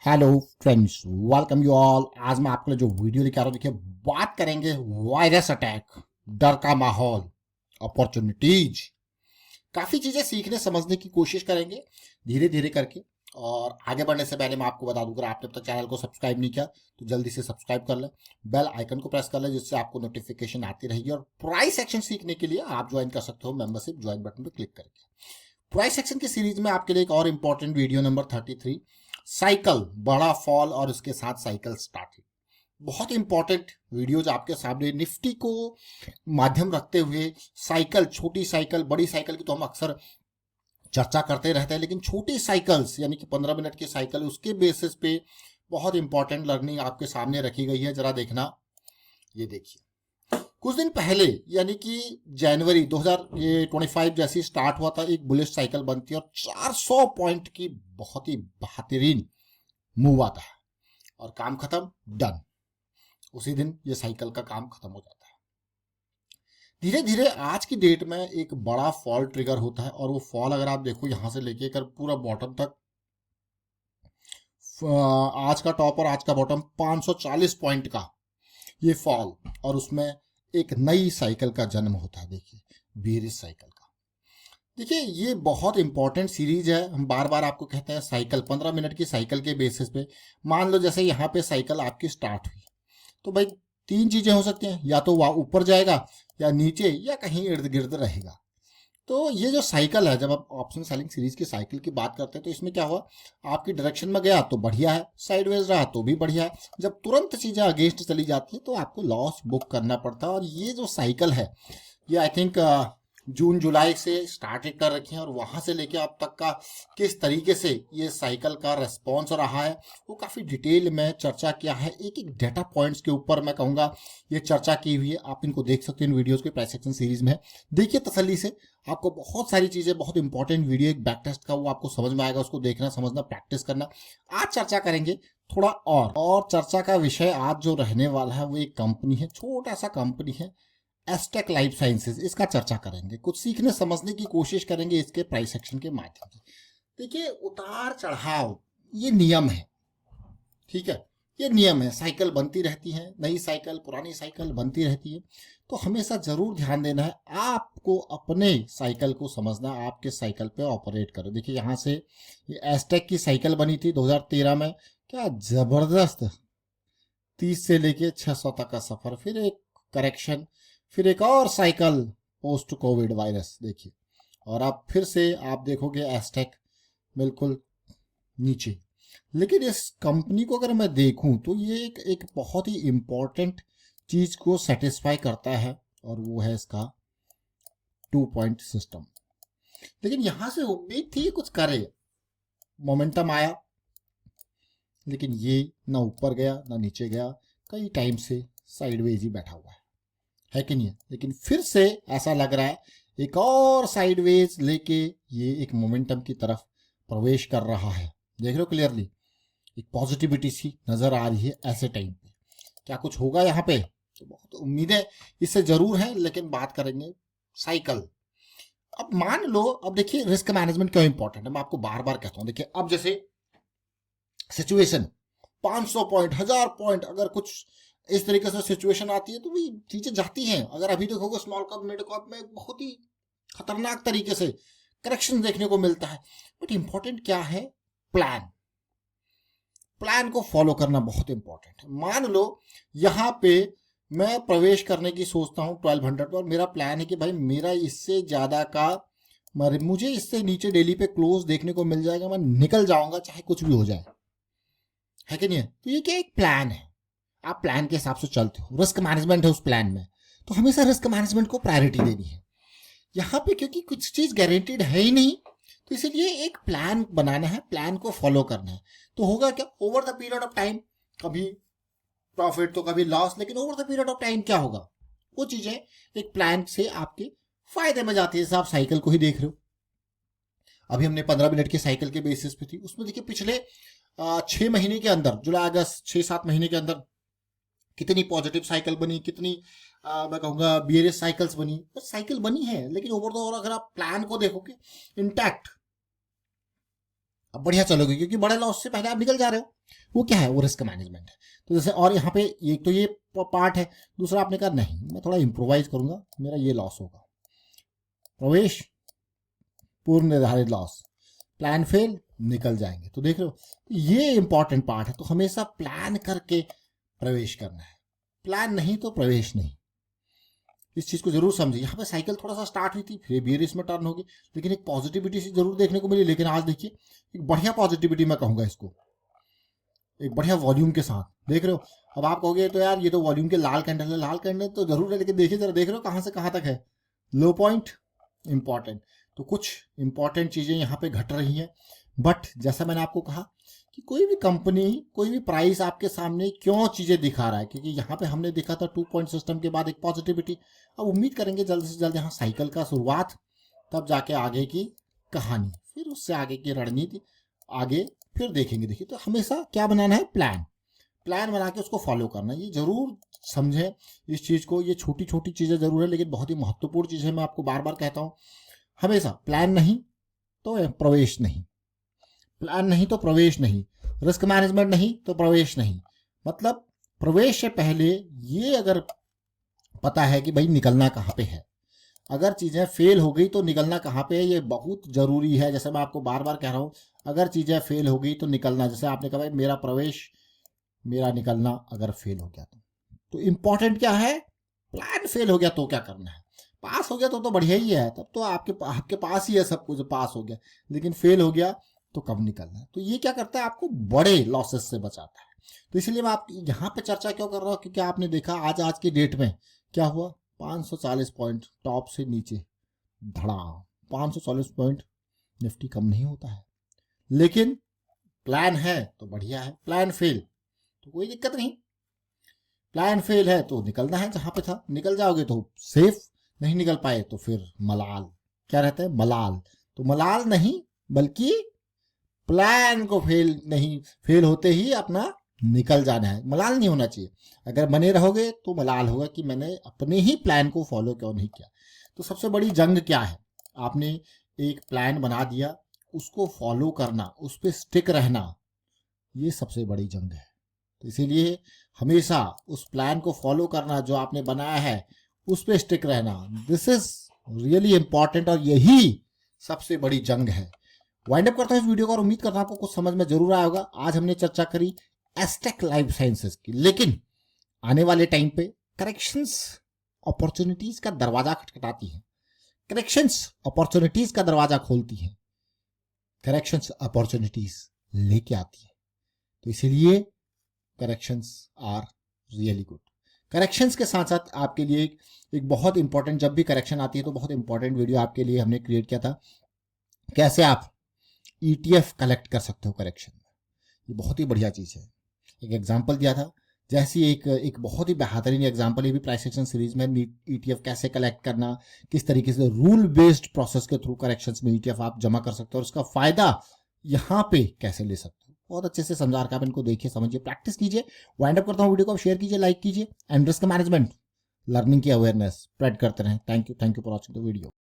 Hello friends, welcome you all. आज मैं आपके लिए जो वीडियो लेके आ रहा हूँ, देखिए बात करेंगे वायरस अटैक, डर का माहौल, अपॉर्चुनिटीज। काफी चीजें सीखने समझने की कोशिश करेंगे धीरे धीरे करके। और आगे बढ़ने से पहले मैं आपको बता दूं, अगर आपने अब तक चैनल को सब्सक्राइब नहीं किया तो जल्दी से सब्सक्राइब कर लें, बेल आइकन को प्रेस कर लें, जिससे आपको नोटिफिकेशन आती रहेगी। और प्राइस सेक्शन सीखने के लिए आप ज्वाइन कर सकते हो मेंबरशिप ज्वाइन बटन पर क्लिक करके। प्राइस सेक्शन की सीरीज में आपके लिए एक और इंपॉर्टेंट वीडियो नंबर 33, साइकिल बड़ा फॉल और उसके साथ साइकिल स्टार्टिंग। बहुत इंपॉर्टेंट वीडियोज आपके सामने, निफ्टी को माध्यम रखते हुए साइकिल, छोटी साइकिल बड़ी साइकिल की तो हम अक्सर चर्चा करते रहते हैं, लेकिन छोटी साइकिल्स यानी कि 15 मिनट की साइकिल, उसके बेसिस पे बहुत इंपॉर्टेंट लर्निंग आपके सामने रखी गई है। जरा देखना, ये देखिए। कुछ दिन पहले यानी कि जनवरी 2025 जैसी स्टार्ट हुआ था, एक बुलिश साइकिल बनती है और 400 पॉइंट की बहुत ही बेहतरीन मूव आता है और काम खत्म, डन। उसी दिन ये साइकिल का काम खत्म हो जाता है। धीरे धीरे आज की डेट में एक बड़ा फॉल ट्रिगर होता है और वो फॉल अगर आप देखो यहां से लेके कर पूरा बॉटम तक, आज का टॉप और आज का बॉटम 540 पॉइंट का ये फॉल, और उसमें एक नई साइकिल का जन्म होता है। देखिए बेरिश साइकिल का। देखिए ये बहुत इंपॉर्टेंट सीरीज है। हम बार बार आपको कहते हैं साइकिल, 15 मिनट की साइकिल के बेसिस पे मान लो जैसे यहाँ पे साइकिल आपकी स्टार्ट हुई, तो भाई तीन चीजें हो सकती हैं, या तो वह ऊपर जाएगा या नीचे या कहीं इर्द गिर्द रहेगा। तो ये जो साइकिल है, जब आप ऑप्शन सेलिंग सीरीज की साइकिल की बात करते हैं तो इसमें क्या हुआ, आपकी डायरेक्शन में गया तो बढ़िया है, साइडवेज रहा तो भी बढ़िया है, जब तुरंत चीजें अगेंस्ट चली जाती है तो आपको लॉस बुक करना पड़ता है। और ये जो साइकिल है ये आई थिंक जून जुलाई से स्टार्ट कर रखी है, और वहां से लेके अब तक का किस तरीके से ये साइकिल का रेस्पॉन्स रहा है वो काफी डिटेल में चर्चा किया है। एक एक डेटा पॉइंट्स के ऊपर मैं कहूंगा ये चर्चा की हुई है। आप इनको देख सकते हैं, इन वीडियोस के प्राइस सेक्शन सीरीज में देखिए तसल्ली से। आपको बहुत सारी चीजें, बहुत इंपॉर्टेंट वीडियो एक बैक टेस्ट का, वो आपको समझ में आएगा, उसको देखना, समझना, प्रैक्टिस करना। आज चर्चा करेंगे थोड़ा और चर्चा का विषय आज जो रहने वाला है वो एक कंपनी है, छोटा सा कंपनी है, एस्टेक लाइफ साइंसेज। इसका चर्चा करेंगे, कुछ सीखने समझने की कोशिश करेंगे इसके प्राइस सेक्शन के माध्यम से। देखिए उतार चढ़ाव ये नियम है, ठीक है, ये नियम है। साइकिल बनती रहती है, नई साइकिल पुरानी साइकिल बनती रहती है। तो हमेशा जरूर ध्यान देना है, आपको अपने साइकिल को समझना, आपके साइकिल पे ऑपरेट करो। देखिए यहाँ से ये एस्टेक की साइकिल बनी थी 2013 में, क्या जबरदस्त 30 से लेके 600 तक का सफर, फिर एक करेक्शन, फिर एक और साइकिल पोस्ट कोविड वायरस। देखिए, और अब फिर से आप देखोगे एस्टेक बिल्कुल नीचे। लेकिन इस कंपनी को अगर मैं देखूं तो ये एक बहुत ही इंपॉर्टेंट चीज को सेटिस्फाई करता है, और वो है इसका 2 पॉइंट सिस्टम। लेकिन यहां से उम्मीद थी कुछ करे, मोमेंटम आया, लेकिन ये ना ऊपर गया ना नीचे गया, कई टाइम से साइडवेज ही बैठा हुआ है कि नहीं है। लेकिन फिर से ऐसा लग रहा है एक और साइडवेज लेके ये एक मोमेंटम की तरफ प्रवेश कर रहा है। देख रहे हो क्लियरली, एक पॉजिटिविटी सी नजर आ रही है ऐसे टाइम पे। क्या कुछ होगा यहाँ पे, तो बहुत उम्मीदें इससे जरूर है, लेकिन बात करेंगे साइकिल। अब मान लो, अब देखिए रिस्क मैनेजमेंट क्यों इंपॉर्टेंट है, मैं आपको बार बार कहता हूं। देखिए अब जैसे सिचुएशन 500 पॉइंट, 1000 पॉइंट, अगर कुछ इस तरीके से सिचुएशन आती है तो भी चीजें जाती हैं। अगर अभी देखोगे स्मॉल कप मिड कप में बहुत ही खतरनाक तरीके से करेक्शन देखने को मिलता है। बट इंपॉर्टेंट क्या है, प्लान। प्लान को फॉलो करना बहुत इंपॉर्टेंट है। मान लो यहां पे मैं प्रवेश करने की सोचता हूं 1200 पर, मेरा प्लान है कि भाई मेरा इससे ज्यादा का, मुझे इससे नीचे डेली पे क्लोज देखने को मिल जाएगा, मैं निकल जाऊंगा चाहे कुछ भी हो जाए, है कि नहीं है। तो ये क्या एक प्लान है, आप प्लान के हिसाब से चलते हो, रिस्क मैनेजमेंट है उस प्लान में। तो हमेशा रिस्क मैनेजमेंट को प्रायोरिटी देनी है यहाँ पे, क्योंकि कुछ चीज गारंटीड है ही नहीं। तो इसीलिए एक प्लान बनाना है, प्लान को फॉलो करना है। तो होगा क्या, over the period of time कभी प्रॉफिट तो कभी लॉस, लेकिन over the period of time क्या होगा, वो चीजें एक प्लान से आपके फायदे में जाती है। जैसे आप साइकिल को ही देख रहे हो, अभी हमने 15 मिनट की साइकिल के बेसिस पे थी, उसमें देखिए पिछले 6 महीने के अंदर, जुलाई अगस्त 6-7 महीने के अंदर कितनी पॉजिटिव साइकिल बनी, कितनी मैं कहूंगा बियरिश साइकिल्स बनी। बस साइकिल बनी है, लेकिन ओवर द ओवर अगर आप प्लान को देखोगे इंटैक्ट। अब बढ़िया चलोगे क्योंकि बड़े लॉस से पहले आप निकल जा रहे हो। वो क्या है, वो रिस्क मैनेजमेंट है। तो जैसे, और यहाँ पे एक तो ये पार्ट है, दूसरा आपने कहा नहीं मैं थोड़ा इम्प्रोवाइज करूंगा, मेरा ये लॉस होगा, प्रवेश पूर्व निर्धारित लॉस, प्लान फेल, निकल जाएंगे। तो देख रहे हो, ये इंपॉर्टेंट पार्ट है। तो हमेशा प्लान करके प्रवेश करना है, प्लान नहीं तो प्रवेश नहीं। इस चीज को जरूर समझिए। यहाँ पे साइकिल थोड़ा सा स्टार्ट हुई थी, फिर बियरिश में टर्न होगी, लेकिन एक पॉजिटिविटी से जरूर देखने को मिली। लेकिन आज देखिए एक बढ़िया पॉजिटिविटी मैं कहूंगा इसको, एक बढ़िया वॉल्यूम के साथ, देख रहे हो। अब आप कहोगे तो यार ये तो वॉल्यूम के लाल कैंडल है, लाल कैंडल तो जरूर है, लेकिन देखिए जरा, देख रहे हो कहां से कहां तक है, लो पॉइंट, इंपॉर्टेंट। तो कुछ इंपॉर्टेंट चीजें यहाँ पे घट रही हैं। बट जैसा मैंने आपको कहा कि कोई भी कंपनी, कोई भी प्राइस आपके सामने क्यों चीजें दिखा रहा है, क्योंकि यहाँ पे हमने देखा था 2 पॉइंट सिस्टम के बाद एक पॉजिटिविटी। अब उम्मीद करेंगे जल्द से जल्द यहाँ साइकिल का शुरुआत, तब जाके आगे की कहानी, फिर उससे आगे की रणनीति आगे फिर देखेंगे। देखिए, तो हमेशा क्या बनाना है, प्लान बना के उसको फॉलो करना। ये जरूर समझें इस चीज को। ये छोटी छोटी चीजें जरूर है, लेकिन बहुत ही महत्वपूर्ण चीजें। मैं आपको बार बार कहता हूं, हमेशा प्लान नहीं तो प्रवेश नहीं, प्लान नहीं तो प्रवेश नहीं, रिस्क मैनेजमेंट नहीं तो प्रवेश नहीं। मतलब प्रवेश से पहले ये अगर पता है कि भाई निकलना कहाँ पे है, अगर चीजें फेल हो गई तो निकलना कहाँ पे है, ये बहुत जरूरी है। जैसे मैं आपको बार बार कह रहा हूं, अगर चीजें फेल हो गई तो निकलना, जैसे आपने कहा भाई मेरा प्रवेश, मेरा निकलना अगर फेल हो गया तो इंपॉर्टेंट क्या है, प्लान फेल हो गया तो क्या करना है। पास हो गया तो बढ़िया ही है, तब तो आपके पास ही है सब कुछ, पास हो गया। लेकिन फेल हो गया तो कब निकलना है। तो ये क्या करता है, आपको बड़े लॉसेस से बचाता है। तो इसलिए मैं आप यहाँ पे चर्चा क्यों कर रहा हूँ, क्योंकि आपने देखा आज की डेट में क्या हुआ, 540 पॉइंट टॉप से नीचे धड़ा, 540 पॉइंट निफ्टी कम नहीं होता है। लेकिन प्लान है तो बढ़िया है, प्लान फेल तो कोई दिक्कत नहीं। प्लान फेल है तो निकलना है जहां पे था, निकल जाओगे तो सेफ, नहीं निकल पाए तो फिर मलाल, क्या रहता है, मलाल। तो मलाल नहीं, बल्कि प्लान को फेल होते ही अपना निकल जाना है, मलाल नहीं होना चाहिए। अगर बने रहोगे तो मलाल होगा कि मैंने अपने ही प्लान को फॉलो क्यों नहीं किया। तो सबसे बड़ी जंग क्या है, आपने एक प्लान बना दिया, उसको फॉलो करना, उस पर स्टिक रहना, ये सबसे बड़ी जंग है। तो इसीलिए हमेशा उस प्लान को फॉलो करना जो आपने बनाया है, उस पर स्टिक रहना, दिस इज रियली इंपॉर्टेंट, और यही सबसे बड़ी जंग है। वाइंड अप करता हूं इस वीडियो को, और उम्मीद करता हूं आपको कुछ समझ में जरूर आया होगा। आज हमने चर्चा करी एस्टेक लाइफ साइंसेस की, लेकिन आने वाले टाइम पे करेक्शंस अपॉर्चुनिटीज का दरवाजा खटखटाती है, करेक्शंस अपॉर्चुनिटीज का दरवाजा खोलती है, करेक्शंस अपॉर्चुनिटीज लेके आती है। तो इसीलिए corrections are really good. Corrections के साथ साथ आपके लिए एक बहुत इंपॉर्टेंट, जब भी करेक्शन आती है तो बहुत इंपॉर्टेंट वीडियो आपके लिए हमने क्रिएट किया था, कैसे आप ETF कलेक्ट कर सकते हो करेक्शन में। ये बहुत ही बढ़िया चीज है। एक एग्जांपल दिया था, जैसी एक बहुत ही बेहतरीन एग्जांपल ये भी प्राइस एक्शन सीरीज में, ETF कैसे कलेक्ट करना, किस तरीके से रूल बेस्ड प्रोसेस के थ्रू करेक्शंस में ETF आप जमा कर सकते हो, और उसका फायदा यहाँ पे कैसे ले सकते हो। बहुत अच्छे से समझा रखा है, इनको देखिए, समझिए, प्रैक्टिस कीजिए। वाइंड अप करता हूँ वीडियो को, शेयर कीजिए, लाइक कीजिए, एंड रिस्क मैनेजमेंट लर्निंग की अवेयरनेस स्प्रेड करते रहें। Thank you for watching the video.